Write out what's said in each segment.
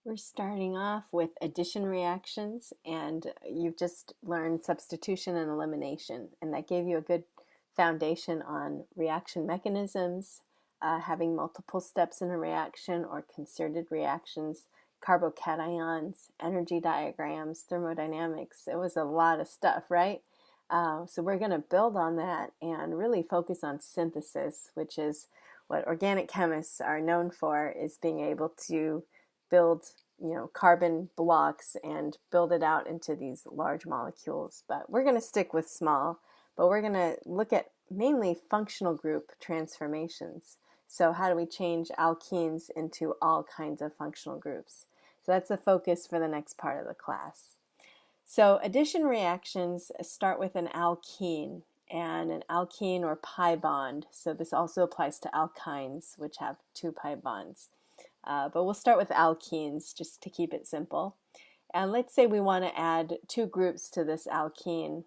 We're starting off with addition reactions, and you've just learned substitution and elimination, and that gave you a good foundation on reaction mechanisms, having multiple steps in a reaction or concerted reactions, carbocations, energy diagrams, thermodynamics. It was a lot of stuff, right? So we're going to build on that and really focus on synthesis, which is what organic chemists are known for, is being able to build carbon blocks and build it out into these large molecules. But we're going to stick with small, but we're going to look at mainly functional group transformations. So how do we change alkenes into all kinds of functional groups? So that's the focus for the next part of the class. So addition reactions start with an alkene, and an alkene or pi bond. So this also applies to alkynes, which have two pi bonds. But we'll start with alkenes just to keep it simple. And let's say we want to add two groups to this alkene.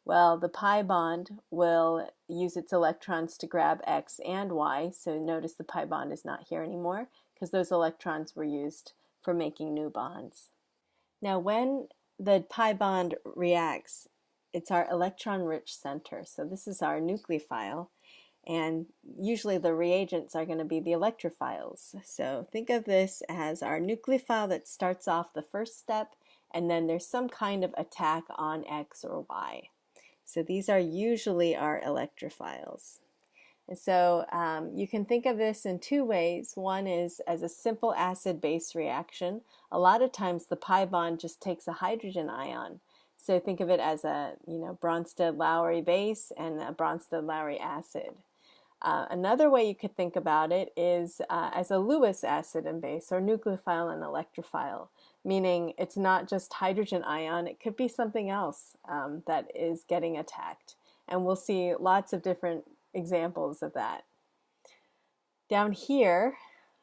Well, the pi bond will use its electrons to grab X and Y. So notice the pi bond is not here anymore because those electrons were used for making new bonds. Now, when the pi bond reacts, it's our electron-rich center. So this is our nucleophile. And usually the reagents are going to be the electrophiles. So think of this as our nucleophile that starts off the first step, and then there's some kind of attack on X or Y. So these are usually our electrophiles. And so you can think of this in two ways. One is as a simple acid-base reaction. A lot of times the pi bond just takes a hydrogen ion. So think of it as a Bronsted-Lowry base and a Bronsted-Lowry acid. Another way you could think about it is as a Lewis acid and base, or nucleophile and electrophile, meaning it's not just hydrogen ion, it could be something else that is getting attacked. And we'll see lots of different examples of that. Down here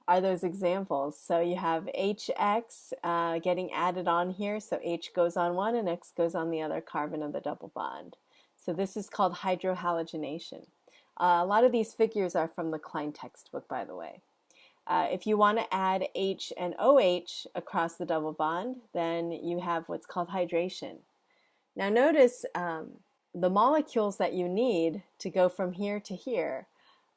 are those examples. So you have HX getting added on here, so H goes on one and X goes on the other carbon of the double bond. So this is called hydrohalogenation. A lot of these figures are from the Klein textbook, by the way. If you want to add H and OH across the double bond, then you have what's called hydration. Now notice the molecules that you need to go from here to here.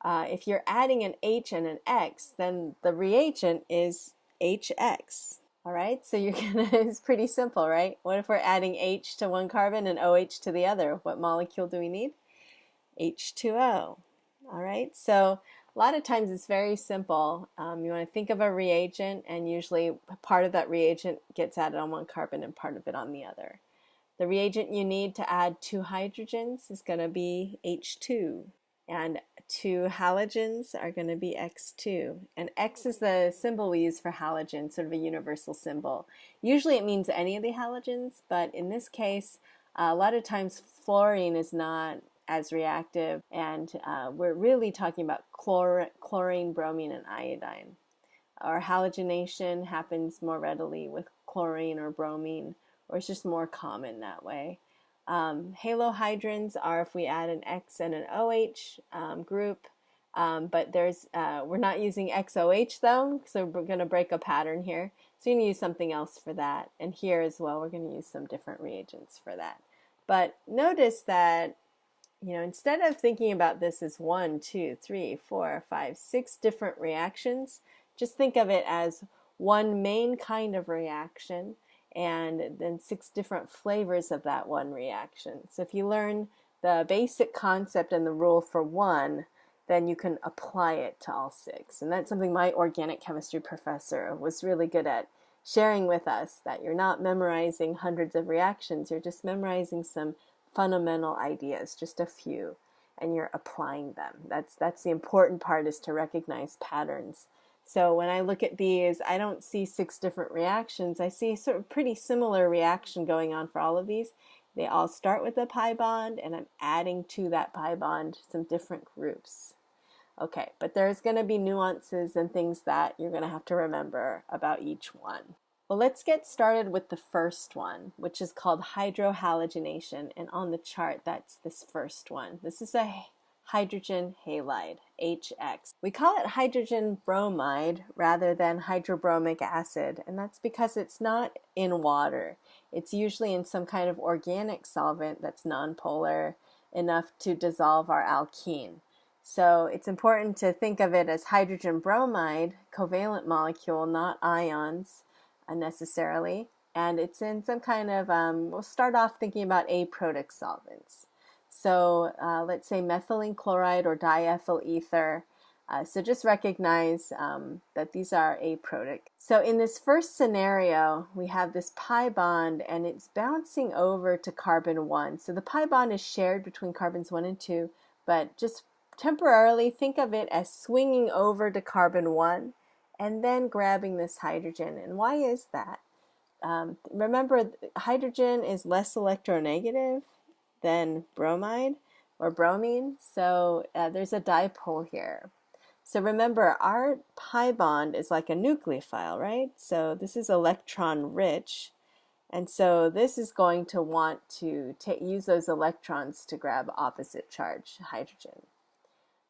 If you're adding an H and an X, then the reagent is HX. All right, so it's pretty simple, right? What if we're adding H to one carbon and OH to the other? What molecule do we need? H2O. All right, so a lot of times it's very simple. You want to think of a reagent, and usually part of that reagent gets added on one carbon and part of it on the other. The reagent you need to add two hydrogens is going to be H2, and two halogens are going to be X2. And X is the symbol we use for halogen, sort of a universal symbol. Usually it means any of the halogens, but in this case, a lot of times fluorine is not as reactive, and we're really talking about chlorine, bromine, and iodine. Our halogenation happens more readily with chlorine or bromine, or it's just more common that way. Halohydrins are if we add an X and an OH group, but we're not using XOH though, so we're going to break a pattern here. So you're going to use something else for that. And here as well, we're going to use some different reagents for that. But notice that instead of thinking about this as 1, 2, 3, 4, 5, 6 different reactions, just think of it as one main kind of reaction and then 6 different flavors of that one reaction. So if you learn the basic concept and the rule for one, then you can apply it to all 6. And that's something my organic chemistry professor was really good at sharing with us, that you're not memorizing hundreds of reactions, you're just memorizing some fundamental ideas, just a few, and you're applying them. That's the important part, is to recognize patterns. So when I look at these, I don't see 6 different reactions. I see sort of pretty similar reaction going on for all of these. They all start with a pi bond, and I'm adding to that pi bond some different groups. Okay, but there's going to be nuances and things that you're going to have to remember about each one. Well, let's get started with the first one, which is called hydrohalogenation, and on the chart that's this first one. This is a hydrogen halide, HX. We call it hydrogen bromide rather than hydrobromic acid, and that's because it's not in water. It's usually in some kind of organic solvent that's nonpolar enough to dissolve our alkene. So it's important to think of it as hydrogen bromide, covalent molecule, not ions necessarily. And it's in some kind of, we'll start off thinking about aprotic solvents. So let's say methylene chloride or diethyl ether. So just recognize that these are aprotic. So in this first scenario, we have this pi bond and it's bouncing over to carbon 1. So the pi bond is shared between carbons 1 and 2, but just temporarily think of it as swinging over to carbon 1 and then grabbing this hydrogen. And why is that? Remember, hydrogen is less electronegative than bromide or bromine, so there's a dipole here. So remember, our pi bond is like a nucleophile, right? So this is electron rich, and so this is going to want to use those electrons to grab opposite charge hydrogen.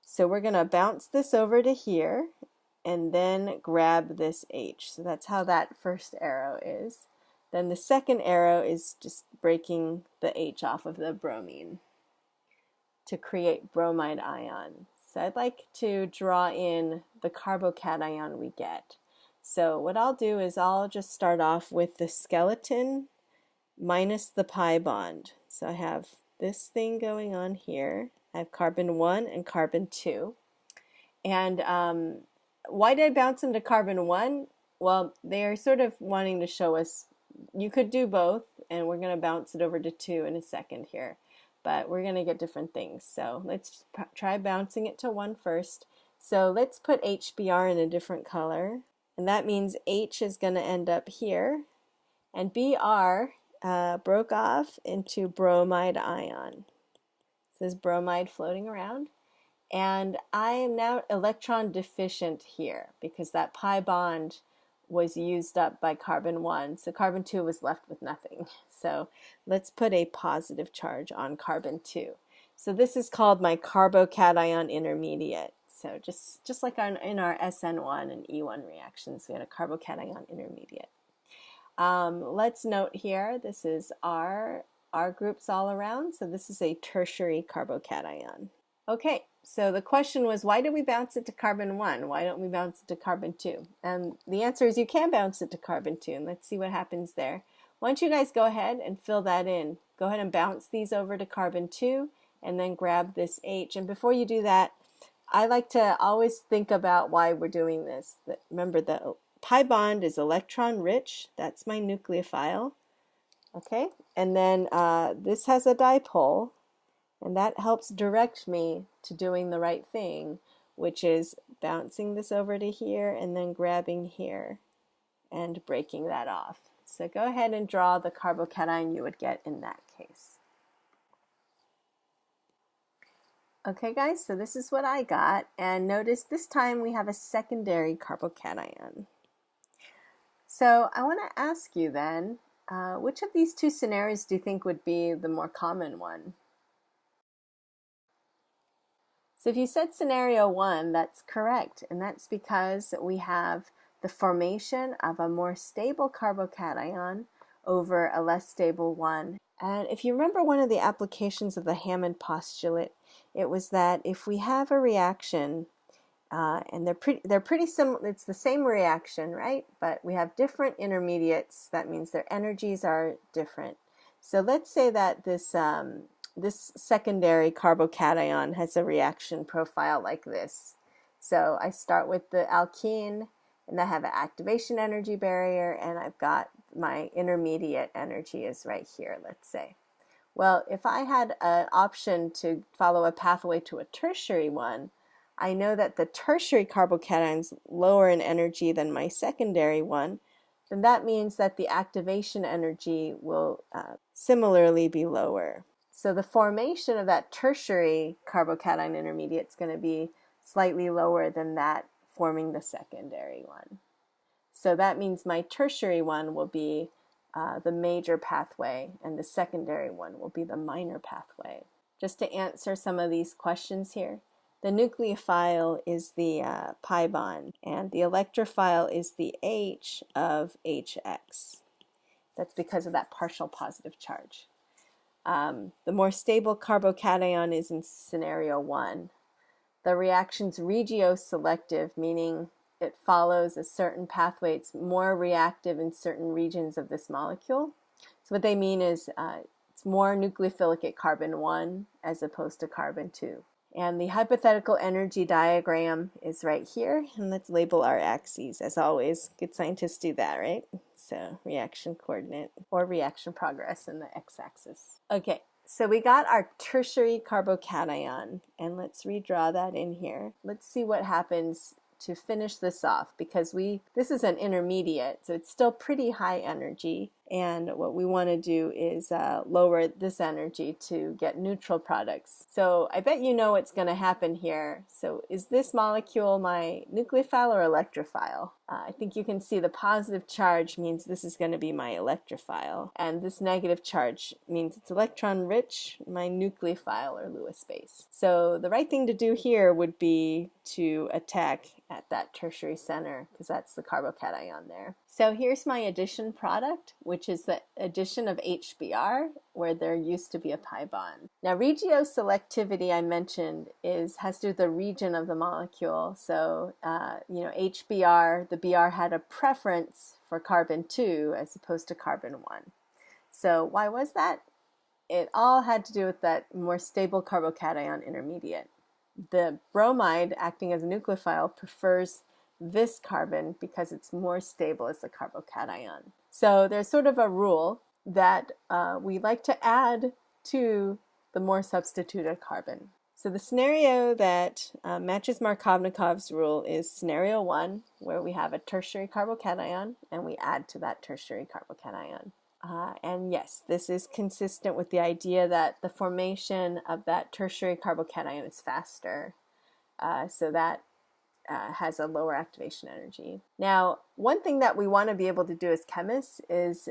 So we're going to bounce this over to here and then grab this H. So that's how that first arrow is. Then the second arrow is just breaking the H off of the bromine to create bromide ion. So I'd like to draw in the carbocation we get. So what I'll do is I'll just start off with the skeleton minus the pi bond. So I have this thing going on here. I have carbon 1 and carbon 2. And why did I bounce them to carbon 1? Well, they're sort of wanting to show us you could do both, and we're going to bounce it over to 2 in a second here. But we're going to get different things. So let's try bouncing it to 1 first. So let's put HBr in a different color. And that means H is going to end up here. And Br broke off into bromide ion. So there's bromide floating around. And I am now electron deficient here because that pi bond was used up by carbon 1. So carbon 2 was left with nothing. So let's put a positive charge on carbon 2. So this is called my carbocation intermediate. So just like in our SN1 and E1 reactions, we had a carbocation intermediate. Let's note here, this is R groups all around. So this is a tertiary carbocation. Okay, so the question was, why did we bounce it to carbon 1? Why don't we bounce it to carbon 2? And the answer is you can bounce it to carbon 2, and let's see what happens there. Why don't you guys go ahead and fill that in. Go ahead and bounce these over to carbon 2, and then grab this H. And before you do that, I like to always think about why we're doing this. Remember, the pi bond is electron rich. That's my nucleophile. Okay, and then this has a dipole. And that helps direct me to doing the right thing, which is bouncing this over to here and then grabbing here and breaking that off. So go ahead and draw the carbocation you would get in that case. Okay guys, so this is what I got, and notice this time we have a secondary carbocation. So I want to ask you then, which of these two scenarios do you think would be the more common one? So if you said scenario 1, that's correct, and that's because we have the formation of a more stable carbocation over a less stable one. And if you remember one of the applications of the Hammond postulate, it was that if we have a reaction, and they're pretty similar, it's the same reaction, right? But we have different intermediates, that means their energies are different. So let's say that this secondary carbocation has a reaction profile like this. So I start with the alkene, and I have an activation energy barrier, and I've got my intermediate energy is right here, let's say. Well, if I had an option to follow a pathway to a tertiary one, I know that the tertiary carbocation is lower in energy than my secondary one, then that means that the activation energy will similarly be lower. So the formation of that tertiary carbocation intermediate is going to be slightly lower than that forming the secondary one. So that means my tertiary one will be the major pathway, and the secondary one will be the minor pathway. just to answer some of these questions here. The nucleophile is the pi bond, and the electrophile is the H of HX. That's because of that partial positive charge. The more stable carbocation is in scenario 1. The reaction's regioselective, meaning it follows a certain pathway. It's more reactive in certain regions of this molecule. So what they mean is it's more nucleophilic at carbon 1 as opposed to carbon 2. And the hypothetical energy diagram is right here, and let's label our axes. As always, good scientists do that, right? So reaction coordinate or reaction progress in the x-axis. Okay, so we got our tertiary carbocation, and let's redraw that in here. Let's see what happens to finish this off, because this is an intermediate, so it's still pretty high energy, and what we want to do is lower this energy to get neutral products. So I bet you know what's going to happen here. So is this molecule my nucleophile or electrophile? I think you can see the positive charge means this is going to be my electrophile, and this negative charge means it's electron rich, my nucleophile or Lewis base. So the right thing to do here would be to attack at that tertiary center, because that's the carbocation there. So here's my addition product, which is the addition of HBr, where there used to be a pi bond. Now regioselectivity, I mentioned, has to do with the region of the molecule. So HBr, the Br had a preference for carbon 2 as opposed to carbon 1. So why was that? It all had to do with that more stable carbocation intermediate. The bromide, acting as a nucleophile, prefers this carbon because it's more stable as a carbocation. So there's sort of a rule that we like to add to the more substituted carbon. So the scenario that matches Markovnikov's rule is scenario 1, where we have a tertiary carbocation and we add to that tertiary carbocation. And yes, this is consistent with the idea that the formation of that tertiary carbocation is faster, so that has a lower activation energy. Now, one thing that we want to be able to do as chemists is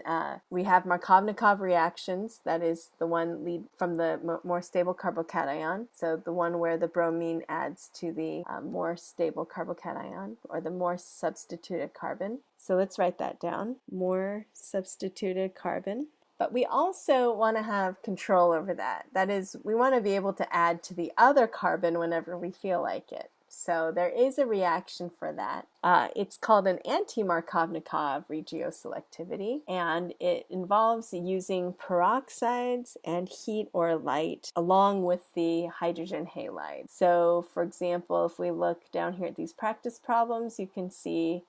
we have Markovnikov reactions, that is the one lead from the more stable carbocation, so the one where the bromine adds to the more stable carbocation, or the more substituted carbon. So let's write that down, more substituted carbon. But we also want to have control over that. That is, we want to be able to add to the other carbon whenever we feel like it. So there is a reaction for that. It's called an anti-Markovnikov regioselectivity, and it involves using peroxides and heat or light along with the hydrogen halide. So for example, if we look down here at these practice problems, you can see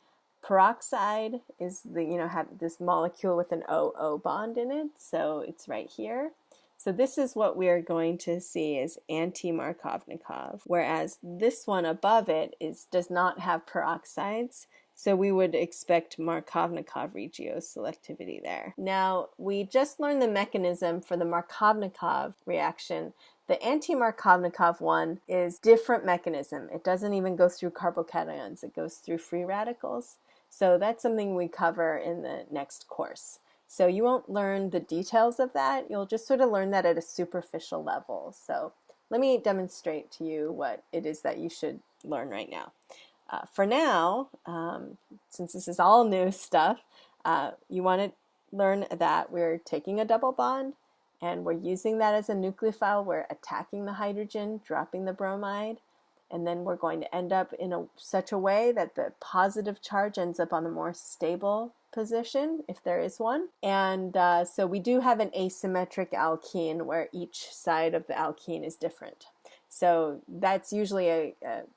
peroxide is have this molecule with an OO bond in it, so it's right here. So this is what we are going to see as anti-Markovnikov, whereas this one above it does not have peroxides, so we would expect Markovnikov regioselectivity there. Now, we just learned the mechanism for the Markovnikov reaction. The anti-Markovnikov one is different mechanism. It doesn't even go through carbocations, it goes through free radicals. So that's something we cover in the next course. So you won't learn the details of that. You'll just sort of learn that at a superficial level. So let me demonstrate to you what it is that you should learn right now. For now, since this is all new stuff, you want to learn that we're taking a double bond and we're using that as a nucleophile. We're attacking the hydrogen, dropping the bromide, and then we're going to end up in such a way that the positive charge ends up on the more stable position, if there is one. And so we do have an asymmetric alkene where each side of the alkene is different. So that's usually a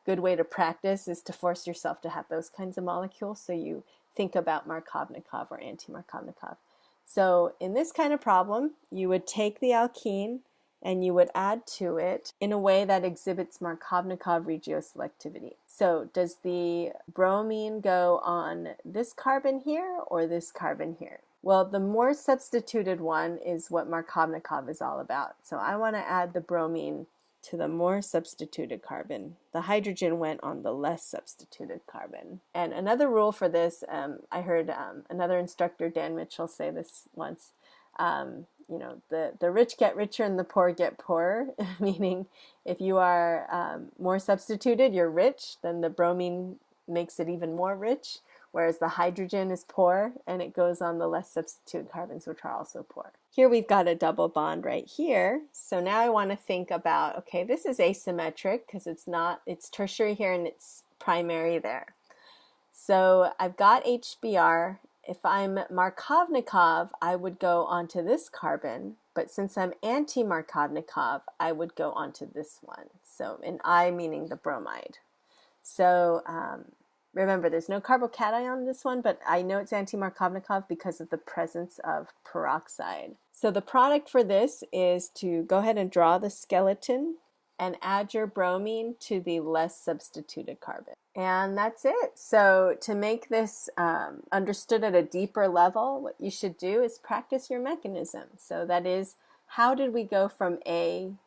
good way to practice, is to force yourself to have those kinds of molecules, so you think about Markovnikov or anti-Markovnikov. So in this kind of problem, you would take the alkene and you would add to it in a way that exhibits Markovnikov regioselectivity. So does the bromine go on this carbon here or this carbon here? Well, the more substituted one is what Markovnikov is all about. So I want to add the bromine to the more substituted carbon. The hydrogen went on the less substituted carbon. And another rule for this, I heard another instructor, Dan Mitchell, say this once, You know, the rich get richer and the poor get poorer, meaning if you are more substituted, you're rich, then the bromine makes it even more rich, whereas the hydrogen is poor and it goes on the less substituted carbons, which are also poor. Here we've got a double bond right here. So now I want to think about, okay, this is asymmetric because it's tertiary here and it's primary there. So I've got HBr. If I'm Markovnikov, I would go onto this carbon, but since I'm anti-Markovnikov, I would go onto this one. So in I meaning the bromide. So remember, there's no carbocation on this one, but I know it's anti-Markovnikov because of the presence of peroxide. So the product for this is to go ahead and draw the skeleton and add your bromine to the less substituted carbon. And that's it. So to make this understood at a deeper level, what you should do is practice your mechanism. So that is, how did we go from the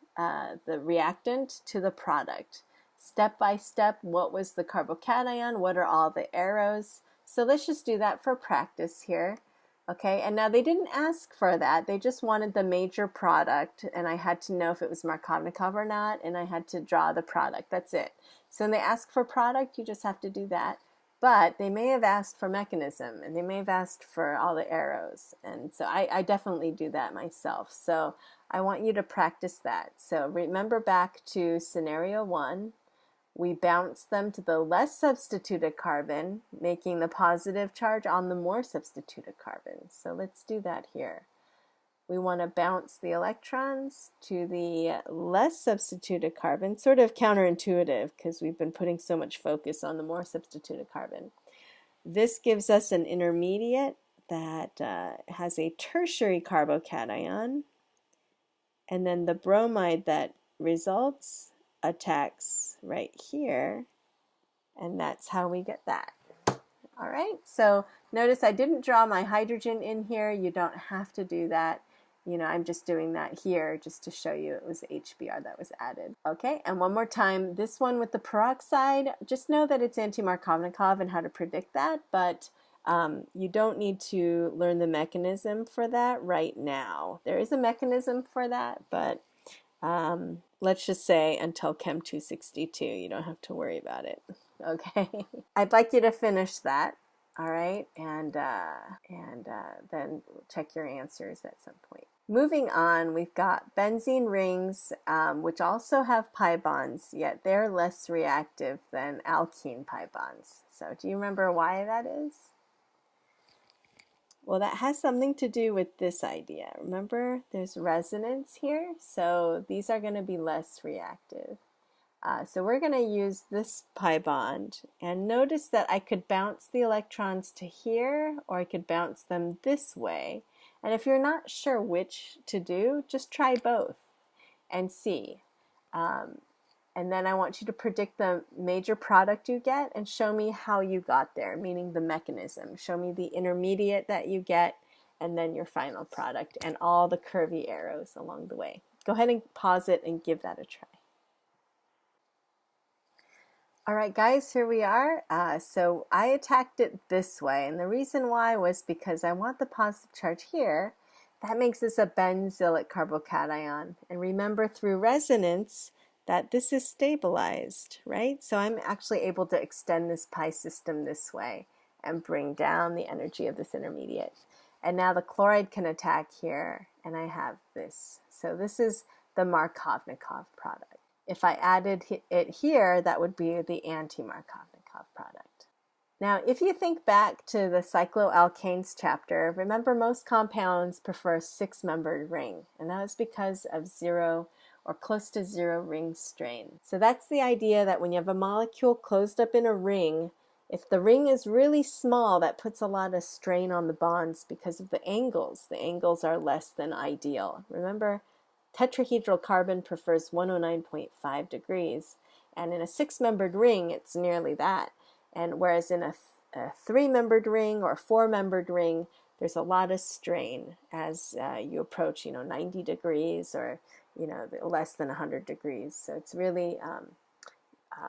reactant, to the product? Step by step, what was the carbocation? What are all the arrows? So let's just do that for practice here. Okay, and now they didn't ask for that. They just wanted the major product, and I had to know if it was Markovnikov or not, and I had to draw the product. That's it. So when they ask for product, you just have to do that. But they may have asked for mechanism, and they may have asked for all the arrows. And so I definitely do that myself. So I want you to practice that. So remember back to scenario 1. We bounce them to the less substituted carbon, making the positive charge on the more substituted carbon. So let's do that here. We want to bounce the electrons to the less substituted carbon, sort of counterintuitive because we've been putting so much focus on the more substituted carbon. This gives us an intermediate that has a tertiary carbocation, and then the bromide that results attacks right here, and that's how we get that. All right, so notice I didn't draw my hydrogen in here. You don't have to do that. You know, I'm just doing that here just to show you it was HBr that was added. Okay, and one more time, this one with the peroxide, just know that it's anti-Markovnikov and how to predict that, but you don't need to learn the mechanism for that right now. There is a mechanism for that, but let's just say until Chem 262, you don't have to worry about it. Okay, I'd like you to finish that. All right, and then check your answers at some point. Moving on, we've got benzene rings, which also have pi bonds, yet they're less reactive than alkene pi bonds. So do you remember why that is? Well, that has something to do with this idea. Remember, there's resonance here, so these are going to be less reactive. So we're going to use this pi bond, and notice that I could bounce the electrons to here, or I could bounce them this way. And if you're not sure which to do, just try both and see. And then I want you to predict the major product you get and show me how you got there, meaning the mechanism. Show me the intermediate that you get and then your final product and all the curvy arrows along the way. Go ahead and pause it and give that a try. All right, guys, here we are. So I attacked it this way, and the reason why was because I want the positive charge here. That makes this a benzylic carbocation. And remember, through resonance, that this is stabilized, right? So I'm actually able to extend this pi system this way and bring down the energy of this intermediate. And now the chloride can attack here, and I have this. So this is the Markovnikov product. If I added it here, that would be the anti-Markovnikov product. Now, if you think back to the cycloalkanes chapter, remember most compounds prefer a 6-membered ring, and that was because of 0 or close to 0 ring strain. So that's the idea that when you have a molecule closed up in a ring, if the ring is really small, that puts a lot of strain on the bonds because of the angles. The angles are less than ideal. Remember, tetrahedral carbon prefers 109.5 degrees, and in a 6-membered ring, it's nearly that. And whereas in a 3-membered ring or 4-membered ring, there's a lot of strain as you approach, 90 degrees or, less than 100 degrees. So it's really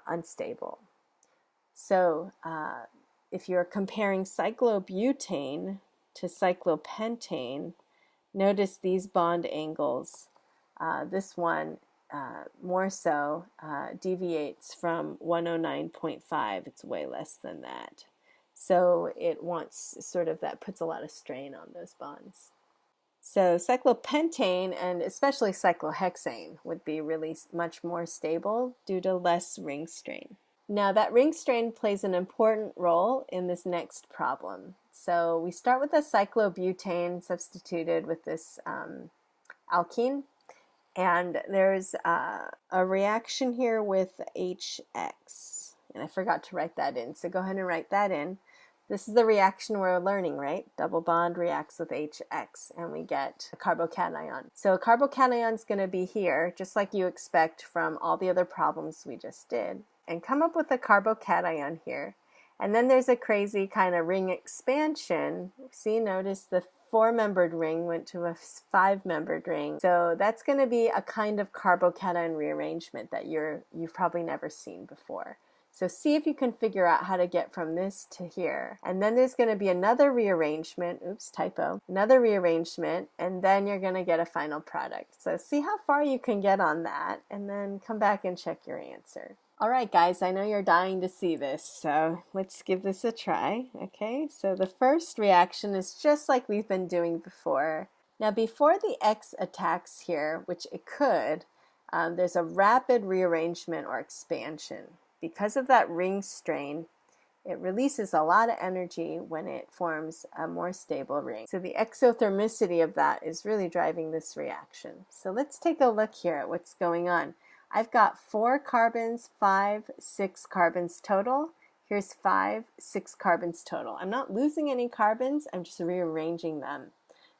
unstable. So if you're comparing cyclobutane to cyclopentane, Notice these bond angles. This one more so deviates from 109.5. It's way less than that. So it wants sort of, that puts a lot of strain on those bonds. So cyclopentane and especially cyclohexane would be really much more stable due to less ring strain. Now that ring strain plays an important role in this next problem. So we start with a cyclobutane substituted with this alkene, and there's a reaction here with HX, and I forgot to write that in, so go ahead and write that in. This is the reaction we're learning, right? Double bond reacts with HX, and we get a carbocation. So a carbocation is going to be here, just like you expect from all the other problems we just did, and come up with a carbocation here. And then there's a crazy kind of ring expansion. See, notice the 4-membered ring went to a 5-membered ring. So that's going to be a kind of carbocation rearrangement that you've probably never seen before. So see if you can figure out how to get from this to here. And then there's going to be another rearrangement, oops, typo, another rearrangement, and then you're going to get a final product. So see how far you can get on that, and then come back and check your answer. All right, guys, I know you're dying to see this, so let's give this a try. Okay, so the first reaction is just like we've been doing before. Now, before the X attacks here, which it could, there's a rapid rearrangement or expansion. Because of that ring strain, it releases a lot of energy when it forms a more stable ring. So the exothermicity of that is really driving this reaction. So let's take a look here at what's going on. I've got 4 carbons, 5, 6 carbons total. Here's 5, 6 carbons total. I'm not losing any carbons, I'm just rearranging them.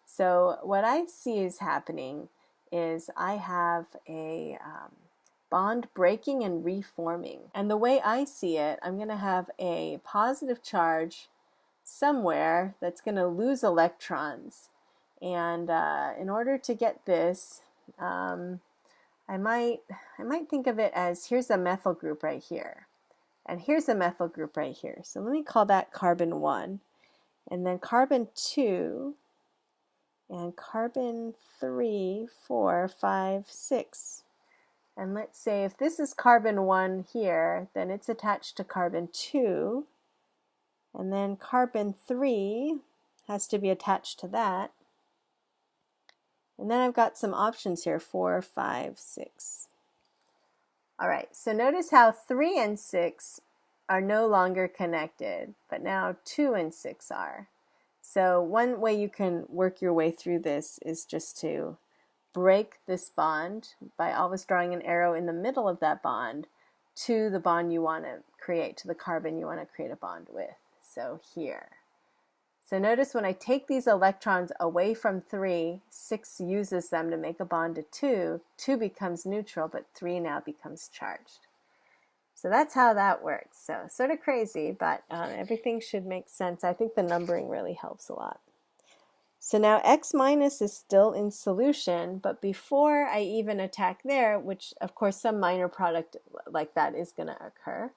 So what I see is happening is I have a bond breaking and reforming. And the way I see it, I'm going to have a positive charge somewhere that's going to lose electrons. And in order to get this, I might think of it as, here's a methyl group right here, and here's a methyl group right here. So let me call that carbon 1, and then carbon 2, and carbon 3, 4, 5, 6. And let's say if this is carbon 1 here, then it's attached to carbon 2, and then carbon 3 has to be attached to that. And then I've got some options here, 4, 5, 6. All right, so notice how 3 and 6 are no longer connected, but now 2 and 6 are. So one way you can work your way through this is just to break this bond by always drawing an arrow in the middle of that bond to the bond you want to create, to the carbon you want to create a bond with. So here. So notice when I take these electrons away from 3, 6 uses them to make a bond to 2. 2 becomes neutral, but 3 now becomes charged. So that's how that works. So sort of crazy, but everything should make sense. I think the numbering really helps a lot. So now X minus is still in solution, but before I even attack there, which of course some minor product like that is going to occur,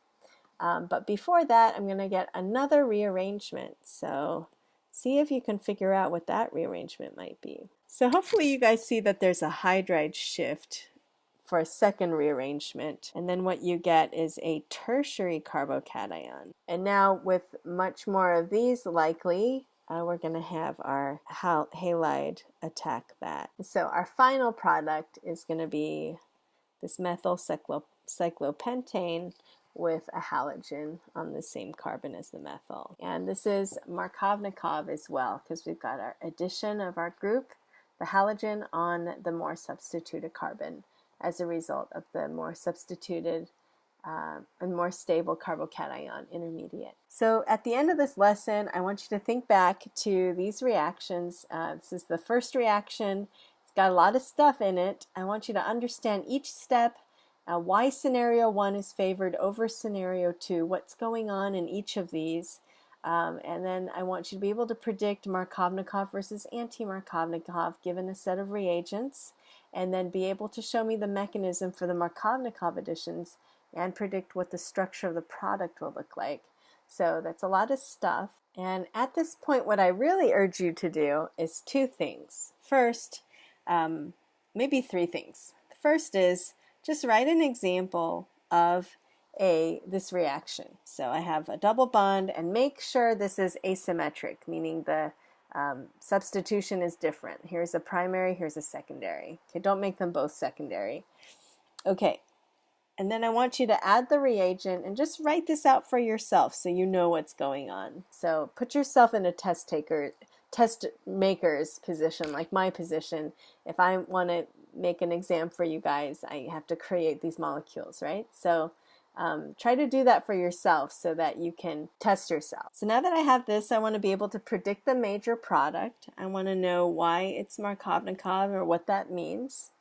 but before that I'm going to get another rearrangement. So see if you can figure out what that rearrangement might be. So hopefully you guys see that there's a hydride shift for a second rearrangement, and then what you get is a tertiary carbocation. And now with much more of these likely, we're going to have our halide attack that. So our final product is going to be this methyl cyclopentane with a halogen on the same carbon as the methyl. And this is Markovnikov as well, because we've got our addition of our group, the halogen on the more substituted carbon as a result of the more substituted and more stable carbocation intermediate. So at the end of this lesson, I want you to think back to these reactions. This is the first reaction. It's got a lot of stuff in it. I want you to understand each step, why scenario 1 is favored over scenario 2, what's going on in each of these. And then I want you to be able to predict Markovnikov versus anti-Markovnikov given a set of reagents, and then be able to show me the mechanism for the Markovnikov additions and predict what the structure of the product will look like. So that's a lot of stuff. And at this point, what I really urge you to do is two things. First, maybe three things. The first is just write an example of this reaction. So I have a double bond, and make sure this is asymmetric, meaning the substitution is different. Here's a primary, here's a secondary. Okay, don't make them both secondary. Okay, and then I want you to add the reagent and just write this out for yourself so you know what's going on. So put yourself in a test maker's position, like my position. If I want to make an exam for you guys, I have to create these molecules, right? So try to do that for yourself so that you can test yourself. So now that I have this, I want to be able to predict the major product. I want to know why it's Markovnikov or what that means.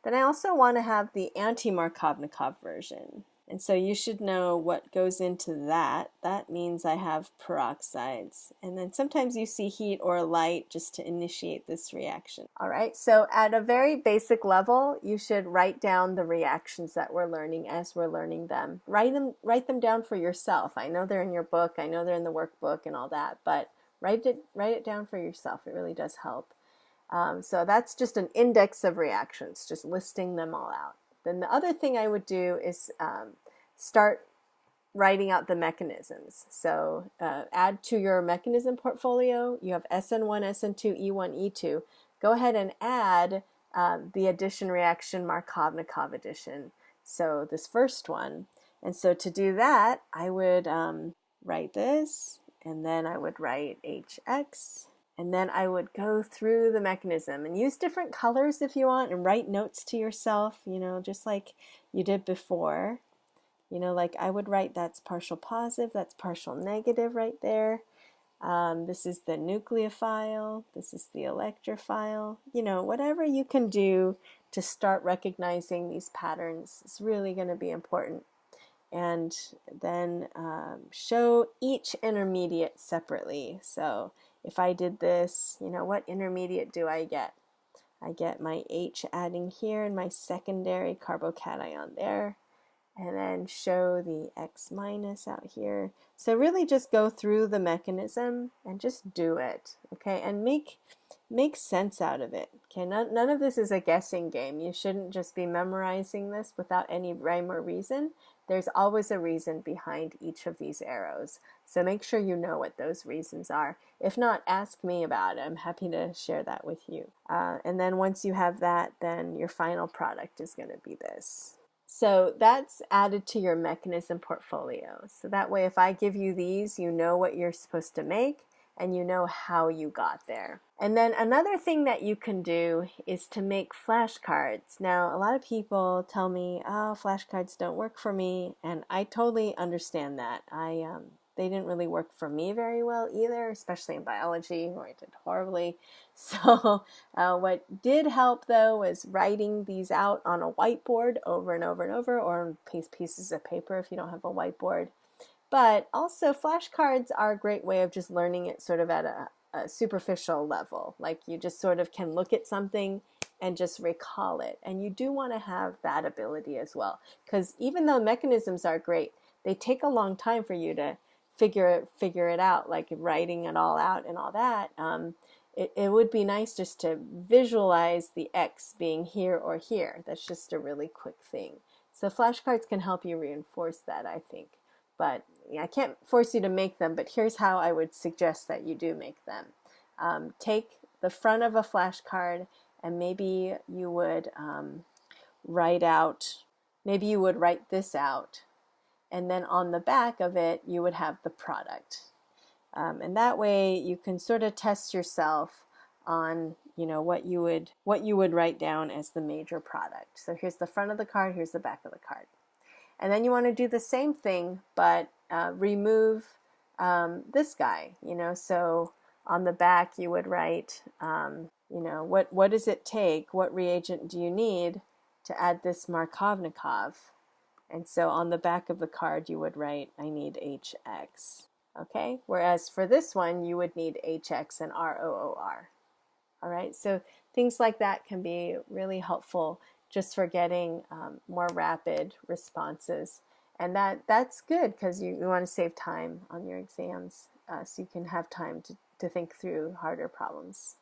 Then I also want to have the anti-Markovnikov version. And so you should know what goes into that. That means I have peroxides. And then sometimes you see heat or light just to initiate this reaction. All right, so at a very basic level, you should write down the reactions that we're learning as we're learning them. Write them down for yourself. I know they're in your book, I know they're in the workbook and all that, but write it down for yourself. It really does help. So that's just an index of reactions, just listing them all out. Then the other thing I would do is start writing out the mechanisms. So add to your mechanism portfolio, you have SN1, SN2, E1, E2. Go ahead and add the addition reaction, Markovnikov addition. So this first one. And so to do that, I would write this, and then I would write HX. And then I would go through the mechanism and use different colors if you want, and write notes to yourself, just like you did before. Like I would write that's partial positive, that's partial negative right there. This is the nucleophile, this is the electrophile. Whatever you can do to start recognizing these patterns is really going to be important. And then show each intermediate separately. So if I did this, what intermediate do I get? I get my H adding here and my secondary carbocation there. And then show the X minus out here. So really just go through the mechanism and just do it, okay? And make sense out of it, okay? None of this is a guessing game. You shouldn't just be memorizing this without any rhyme or reason. There's always a reason behind each of these arrows. So make sure you know what those reasons are. If not, ask me about it. I'm happy to share that with you. And then once you have that, then your final product is going to be this. So that's added to your mechanism portfolio. So that way, if I give you these, you know what you're supposed to make and you know how you got there. And then another thing that you can do is to make flashcards. Now, a lot of people tell me, oh, flashcards don't work for me, and I totally understand that. They didn't really work for me very well either, especially in biology, where I did horribly. So what did help, though, was writing these out on a whiteboard over and over and over, or on pieces of paper if you don't have a whiteboard. But also, flashcards are a great way of just learning it sort of at a superficial level. Like you just sort of can look at something and just recall it. And you do want to have that ability as well. Because even though mechanisms are great, they take a long time for you to figure it out, like writing it all out and all that. It would be nice just to visualize the X being here or here. That's just a really quick thing. So flashcards can help you reinforce that, I think. But I can't force you to make them, but here's how I would suggest that you do make them. Take the front of a flashcard, and maybe you would write this out. And then on the back of it, you would have the product. And that way you can sort of test yourself on, what you would write down as the major product. So here's the front of the card, here's the back of the card. And then you want to do the same thing, but remove this guy, so on the back you would write, what does it take? What reagent do you need to add this Markovnikov? And so on the back of the card, you would write, I need HX, okay? Whereas for this one, you would need HX and ROOR, all right? So things like that can be really helpful just for getting more rapid responses. And that's good because you want to save time on your exams, so you can have time to think through harder problems.